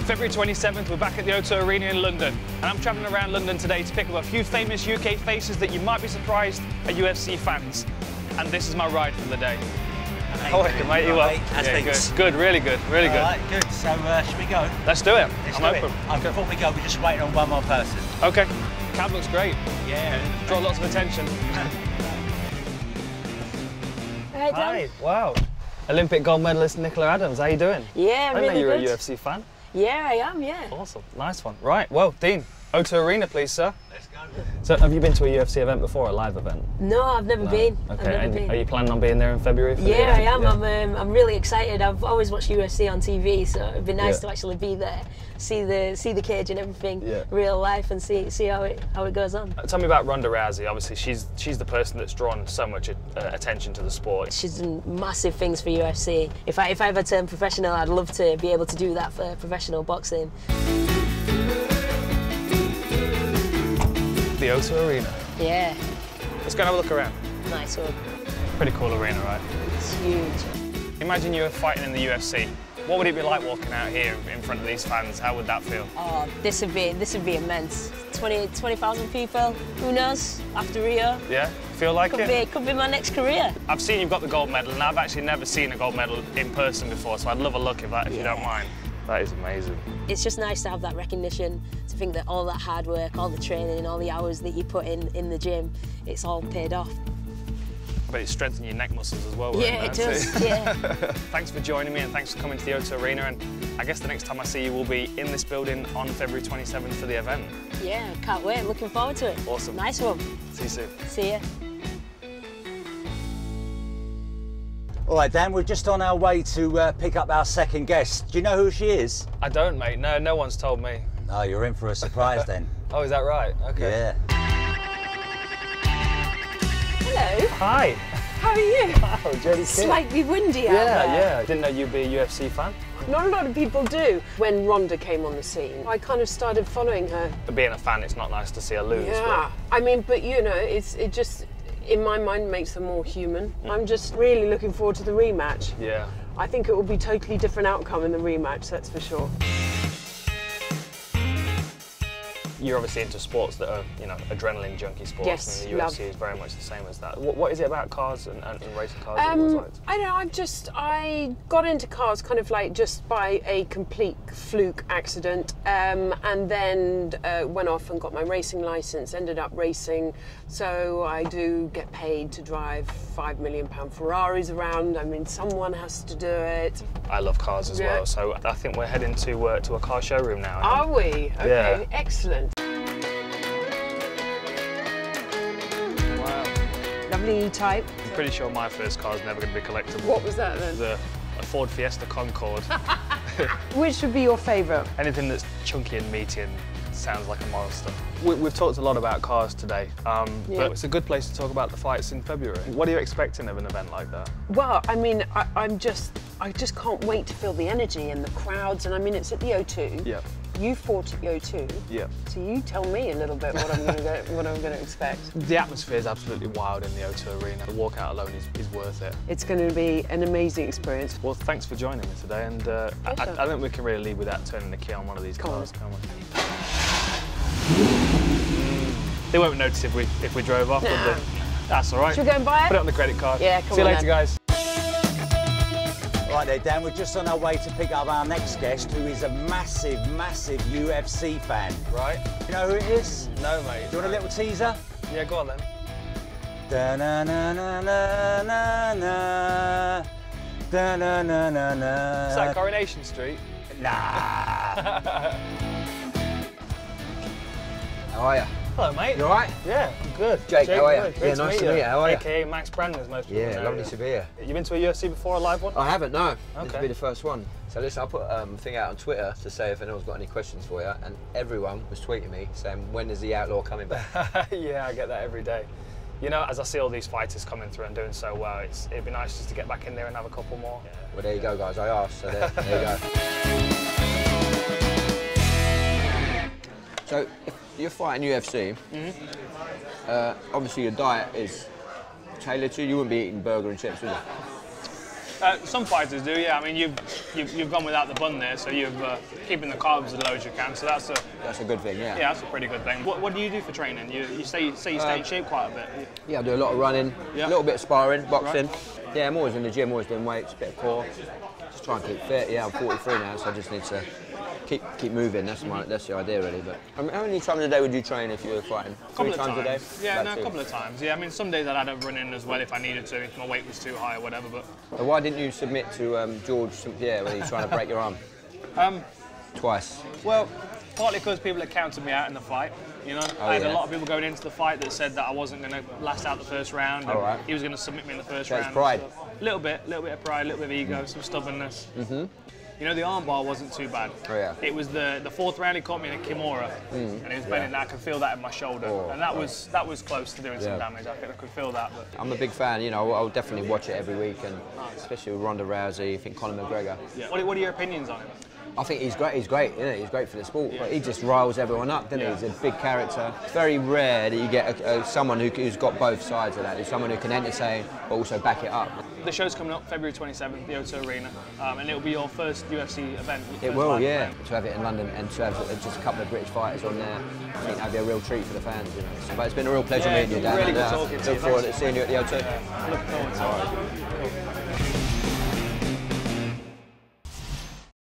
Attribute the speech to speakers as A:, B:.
A: February 27th, we're back at the O2 Arena in London, and I'm travelling around London today to pick up a few famous UK faces that you might be surprised are UFC fans. And this is my ride for the day. How are you, mate? You well? Yeah, good, really good, really good.
B: All right, good. So, should we go?
A: Let's do it.
B: I'm open. Before we go, we're just waiting on one more person.
A: Okay. Cab looks great.
B: Yeah.
A: Draw lots of attention.
C: Hi.
A: Wow. Olympic gold medalist Nicola Adams, how you doing?
C: Yeah,
A: I
C: really
A: know you're
C: good.
A: a UFC fan.
C: Yeah, I am, yeah.
A: Awesome, nice one. Right, well, Dean, O2 Arena, please, sir.
B: Let's go.
A: So, have you been to a UFC event before, a live event?
C: No, I've never been.
A: Okay, and are you planning on being there in February? For
C: yeah, I am.
A: Yeah.
C: I'm really excited. I've always watched UFC on TV, so it'd be nice to actually be there, see the cage and everything, real life, and see how it goes on.
A: Tell me about Ronda Rousey. Obviously, she's the person that's drawn so much attention to the sport.
C: She's done massive things for UFC. If I ever turn professional, I'd love to be able to do that for professional boxing.
A: The O2 Arena.
C: Yeah.
A: Let's go and have a look around.
C: Nice one.
A: Pretty cool arena, right?
C: It's huge.
A: Imagine you were fighting in the UFC. What would it be like walking out here in front of these fans? How would that feel?
C: Oh, this would be immense. 20,000 people. Who knows? After Rio.
A: Yeah. Feel like it?
C: Could be my next career.
A: I've seen you've got the gold medal, and I've actually never seen a gold medal in person before, so I'd love a look at that if you don't mind. That is amazing.
C: It's just nice to have that recognition, to think that all that hard work, all the training, all the hours that you put in the gym, it's all paid off.
A: But it strengthens your neck muscles as well, right?
C: Yeah, it does, yeah.
A: Thanks for joining me and thanks for coming to the O2 Arena, and I guess the next time I see you will be in this building on February 27th for the event.
C: Yeah, can't wait, looking forward to it.
A: Awesome.
C: Nice one.
A: See you soon.
C: See ya.
B: All right, Dan, we're just on our way to pick up our second guest. Do you know who she is?
A: I don't, mate. No one's told me.
B: Oh, you're in for a surprise then.
A: Oh, is that right? Okay.
B: Yeah.
D: Hello.
A: Hi.
D: How are you?
A: Wow, Jodie.
D: Slightly windy out there.
A: Yeah. Didn't know you'd be a UFC fan.
D: Not a lot of people do. When Ronda came on the scene, I kind of started following her.
A: But being a fan, it's not nice to see her lose.
D: Yeah. I mean, but you know, it just, in my mind, makes her more human. I'm just really looking forward to the rematch.
A: Yeah.
D: I think it will be a totally different outcome in the rematch, that's for sure.
A: You're obviously into sports that are, you know, adrenaline junkie sports,
D: Yes,
A: and the UFC is very much the same as that. What is it about cars and racing cars that you always liked?
D: I don't know, I got into cars kind of like just by a complete fluke accident, and then went off and got my racing license, ended up racing, so I do get paid to drive £5 million Ferraris around. I mean, someone has to do it.
A: I love cars as well, so I think we're heading to a car showroom now.
D: Are we? Okay, excellent.
A: Wow.
D: Lovely E-Type.
A: I'm pretty sure my first car is never going to be collectible.
D: What was that then?
A: A Ford Fiesta Concorde.
D: Which would be your favourite?
A: Anything that's chunky and meaty and sounds like a monster. We've talked a lot about cars today, but it's a good place to talk about the fights in February. What are you expecting of an event like that?
D: Well, I mean, I just can't wait to feel the energy and the crowds, and I mean, it's at the O2.
A: Yeah.
D: You fought at the O2.
A: Yeah.
D: So you tell me a little bit what I'm going to expect.
A: The atmosphere is absolutely wild in the O2 Arena. The walkout alone is worth it.
D: It's going to be an amazing experience.
A: Well, thanks for joining me today, and I think we can really leave without turning the key on one of these cars, can't we? They won't notice if we drove off, would they? That's all right.
D: Should we go and buy it?
A: Put it on the credit card.
D: Yeah, come on.
A: See you later, guys.
B: Right there, Dan, we're just on our way to pick up our next guest, who is a massive, massive UFC fan.
A: Right.
B: You know who it is?
A: No, mate.
B: Do you want a little teaser?
A: Yeah, go on then.
B: Da-na-na-na-na-na. Da-na-na-na-na.
A: Is that Coronation Street?
B: Nah.
E: How are you?
A: Hello, mate.
E: You all right?
A: Yeah, I'm good.
E: Jake, how are you?
A: Great
E: Yeah,
A: to
E: nice to meet you. How are you?
A: AKA Max Brandon, as most people know.
E: Yeah, lovely to be here.
A: You been to a UFC before, a live one?
E: I haven't, no. This
A: Okay.
E: will be the first one. So listen, I put a thing out on Twitter to say if anyone's got any questions for you, and everyone was tweeting me saying, when is the Outlaw coming back?
A: Yeah, I get that every day. You know, as I see all these fighters coming through and doing so well, it'd be nice just to get back in there and have a couple more. Yeah.
E: Well, there you go, guys. I asked, so there you go. So, if you're fighting UFC, obviously your diet is tailored to you. You wouldn't be eating burger and chips, would you?
A: Some fighters do, yeah. I mean, you've gone without the bun there, so you've keeping the carbs as low as you can. So that's
E: a good thing, yeah.
A: Yeah, that's a pretty good thing. What do you do for training? You say you stay in shape quite a bit.
E: Yeah, I do a lot of running, a little bit of sparring, boxing.
A: Right.
E: Yeah, I'm always in the gym, always doing weights, a bit of core. Just try and keep fit. Yeah, I'm 43 now, so I just need to keep moving. That's the idea, really. But how many times a day would you train if you were fighting?
A: Couple
E: 3 times a day?
A: Yeah, no, a couple of times. Yeah, I mean, some days I'd add a run in as well if I needed to, if my weight was too high or whatever. But
E: so why didn't you submit to George St. Pierre when he's trying to break your arm? Twice.
A: Well, partly because people had counted me out in the fight. You know, I had a lot of people going into the fight that said that I wasn't going to last out the first round. And he was going to submit me in the first round.
E: That's pride.
A: A little bit of pride, a little bit of ego, some stubbornness. You know, the armbar wasn't too bad.
E: Oh, yeah.
A: It was the 4th round he caught me in a Kimura, and he was bending that. I could feel that in my shoulder, and that was close to doing some damage. I could feel that. But
E: I'm a big fan. You know, I'll definitely watch it every week, and especially with Ronda Rousey. I think Conor McGregor.
A: Yeah. What are your opinions on him?
E: I think he's great. He's great. Isn't he? He's great for the sport. Yeah. He just riles everyone up, doesn't he? He's a big character. It's very rare that you get someone who's got both sides of that. There's someone who can entertain but also back it up.
A: The show's coming up February 27th, the O2 Arena, and it'll be your first UFC event.
E: It will, yeah. To have it in London and to have just a couple of British fighters on there, I think that'd be a real treat for the fans. You know. But it's been a real pleasure meeting you, Dan.
A: Really good talking to you.
E: Look forward to seeing you at the O2.
A: Look forward to it.